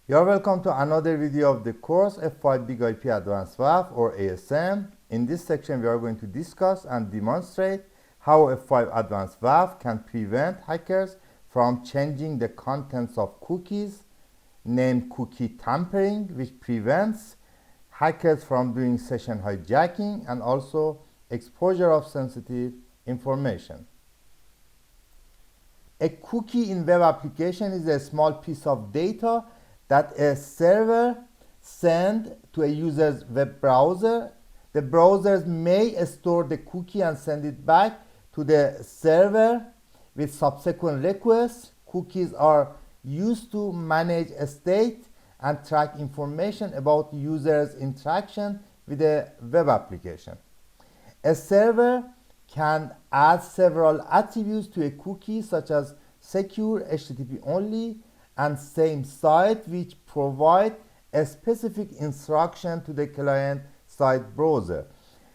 You are welcome to another video of the course F5 Big IP Advanced WAF or ASM. In this section we are going to discuss and demonstrate how F5 Advanced WAF can prevent hackers from changing the contents of cookies, named cookie tampering, which prevents hackers from doing session hijacking and also exposure of sensitive information. A cookie in web application is a small piece of data that a server sends to a user's web browser. The browsers may store the cookie and send it back to the server with subsequent requests. Cookies are used to manage a state and track information about users' interaction with a web application. A server can add several attributes to a cookie, such as secure, HTTP only, and same site, which provide a specific instruction to the client side browser.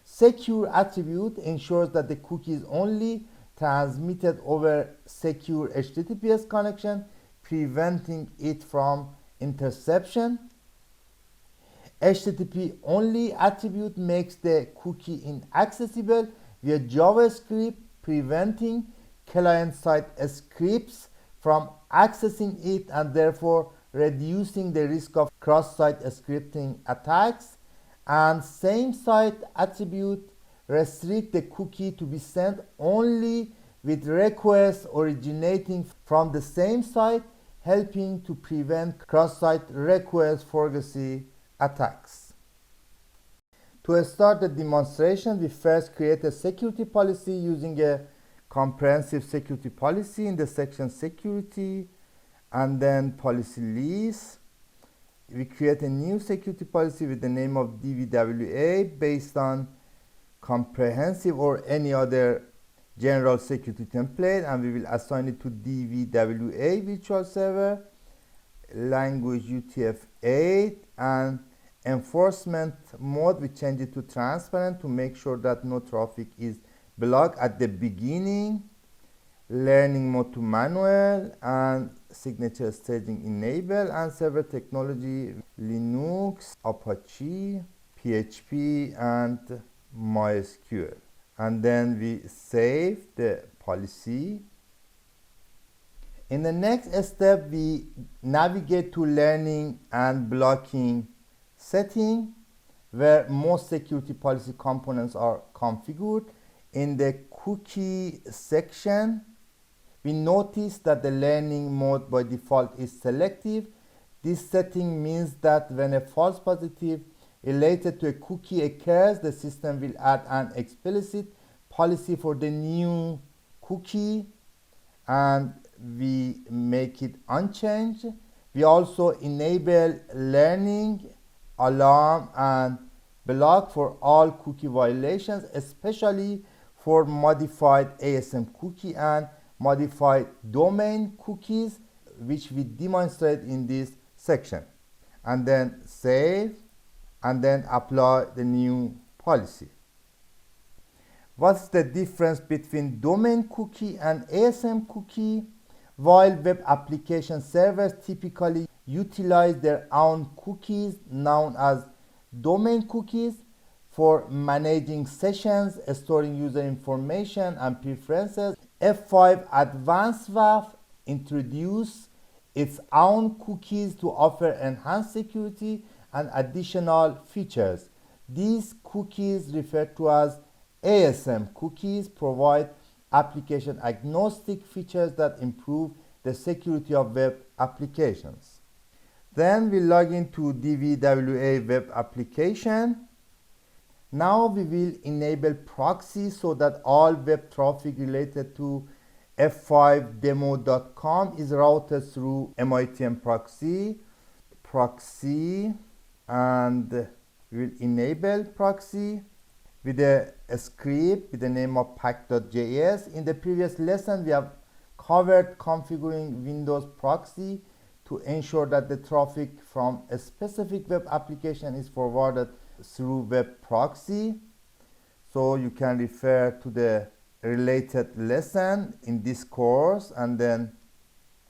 Secure attribute ensures that the cookie is only transmitted over secure HTTPS connection, preventing it from interception. HTTP only attribute makes the cookie inaccessible via JavaScript, preventing client-side scripts from accessing it and therefore reducing the risk of cross-site scripting attacks. And same-site attribute restrict the cookie to be sent only with requests originating from the same site, helping to prevent cross-site request forgery attacks. To start the demonstration, we first create a security policy using a comprehensive security policy in the section security, and then policy list. We create a new security policy with the name of DVWA based on comprehensive or any other general security template, and we will assign it to DVWA virtual server, language UTF-8, and enforcement mode we change it to transparent to make sure that no traffic is blocked at the beginning, learning mode to manual, and signature staging enable, and server technology Linux, Apache, PHP, and MySQL. And then we save the policy. In the next step, we navigate to learning and blocking setting, where most security policy components are configured. In the cookie section, we notice that the learning mode by default is selective. This setting means that when a false positive related to a cookie occurs, the system will add an explicit policy for the new cookie, and we make it unchanged. We also enable learning, alarm, and block for all cookie violations, especially for modified ASM cookie and modified domain cookies, which we demonstrate in this section. And then save, and then apply the new policy. What's the difference between domain cookie and ASM cookie? While web application servers typically utilize their own cookies known as domain cookies for managing sessions, storing user information and preferences, F5 Advanced WAF introduced its own cookies to offer enhanced security and additional features. These cookies, referred to as ASM cookies, provide application agnostic features that improve the security of web applications. Then we log into DVWA web application. Now we will enable proxy so that all web traffic related to f5demo.com is routed through MITM proxy, and we will enable proxy with a script with the name of pack.js. In the previous lesson, we have covered configuring Windows proxy to ensure that the traffic from a specific web application is forwarded through web proxy. So you can refer to the related lesson in this course and then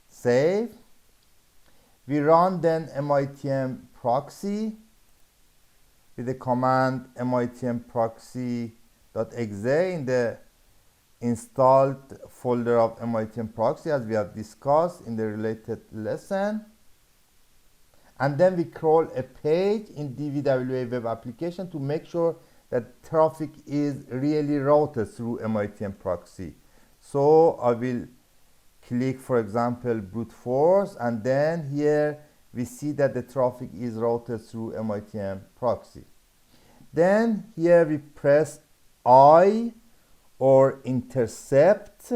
save. We run then mitm proxy with the command mitm proxy.exe in the installed folder of mitm proxy, as we have discussed in the related lesson. And then we crawl a page in DVWA web application to make sure that traffic is really routed through mitm proxy. So I will click, for example, brute force, and then here we see that the traffic is routed through mitm proxy. Then here we press I or intercept.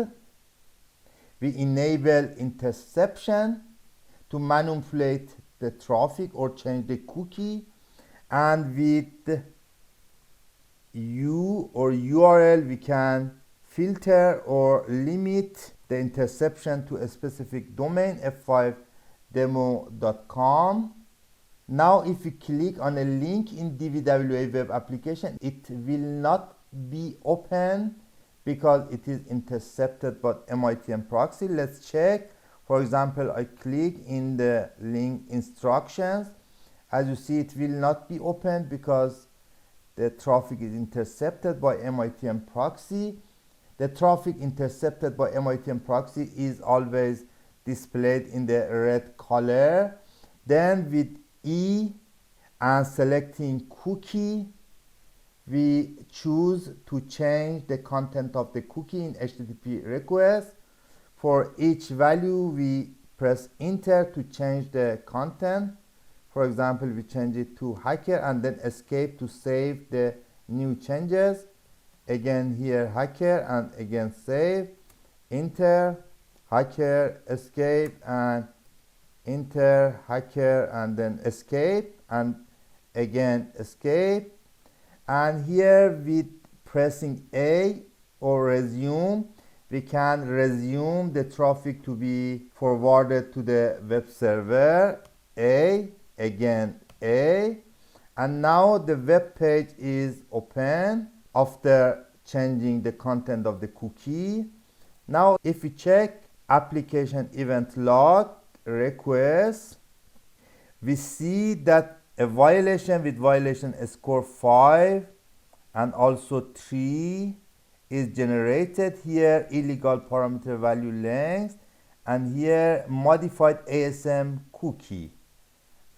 We enable interception to manipulate the traffic or change the cookie, and with U or URL we can filter or limit the interception to a specific domain, f5demo.com. Now if we click on a link in DVWA web application, it will not be open because it is intercepted by mitm proxy. Let's check. For example, I click in the link instructions. As you see, it will not be opened because the traffic is intercepted by mitm proxy. The traffic intercepted by mitm proxy is always displayed in the red color. Then with E and selecting cookie, we choose to change the content of the cookie in HTTP request. For each value, we press enter to change the content. For example, we change it to hacker and then escape to save the new changes. Again here hacker and again save, enter, hacker, escape, and enter, hacker, and then escape, and again escape. And here with pressing A or resume, we can resume the traffic to be forwarded to the web server. A, again A, and now the web page is open after changing the content of the cookie. Now if we check application event log request, we see that a violation with violation score 5 and also 3 is generated here, illegal parameter value length, and here modified ASM cookie,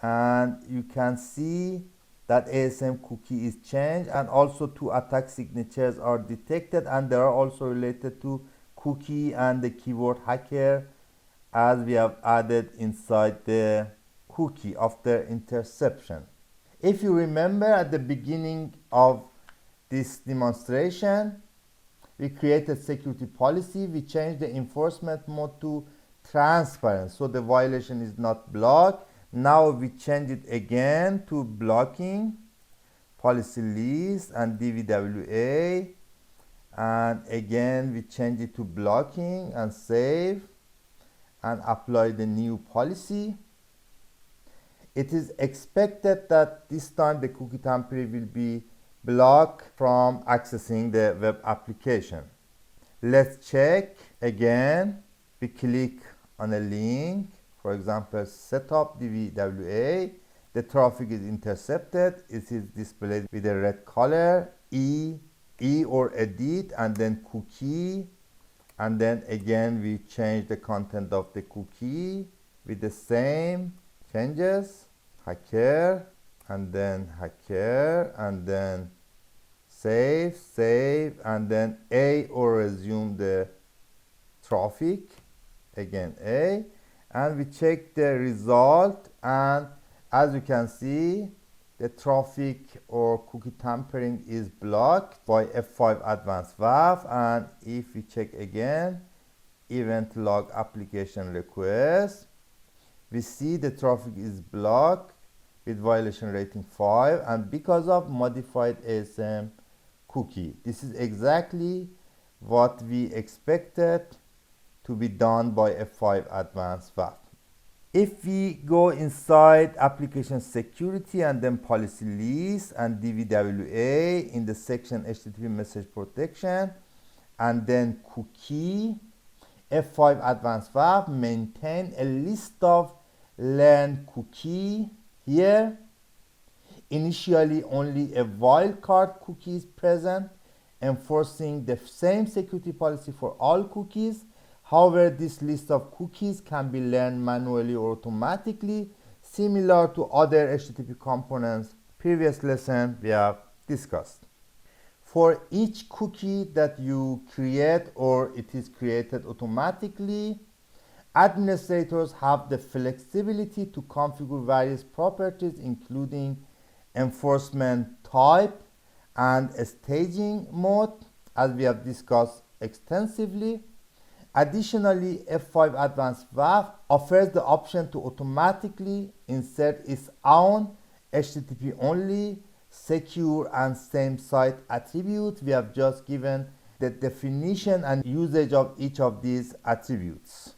and you can see that ASM cookie is changed, and also 2 attack signatures are detected, and they are also related to cookie and the keyword hacker, as we have added inside the cookie after interception. If you remember at the beginning of this demonstration, we created security policy. We changed the enforcement mode to transparent, so the violation is not blocked. Now we change it again to blocking, policy list and DVWA, and again we change it to blocking and save and apply the new policy. It is expected that this time the cookie tampering will be blocked from accessing the web application. Let's check again. We click on a link, for example, setup DVWA. The traffic is intercepted. It is displayed with a red color, E or edit, and then cookie. And then again, we change the content of the cookie with the same changes, hacker, and then hacker, and then save, and then A or resume the traffic, again A, and we check the result, and as you can see, the traffic or cookie tampering is blocked by F5 advanced WAF. And if we check again event log application request, we see the traffic is blocked with violation rating 5, and because of modified ASM cookie. This is exactly what we expected to be done by F5 advanced WAF. If we go inside application security and then policy list and DVWA in the section HTTP message protection and then cookie, F5 advanced WAF maintain a list of learn cookie here. Initially, only a wildcard cookie is present, enforcing the same security policy for all cookies. However, this list of cookies can be learned manually or automatically, similar to other HTTP components previous lesson we have discussed. For each cookie that you create or it is created automatically, administrators have the flexibility to configure various properties, including enforcement type and staging mode, as we have discussed extensively. Additionally, F5 Advanced WAF offers the option to automatically insert its own HTTP only, secure and same site attribute. We have just given the definition and usage of each of these attributes.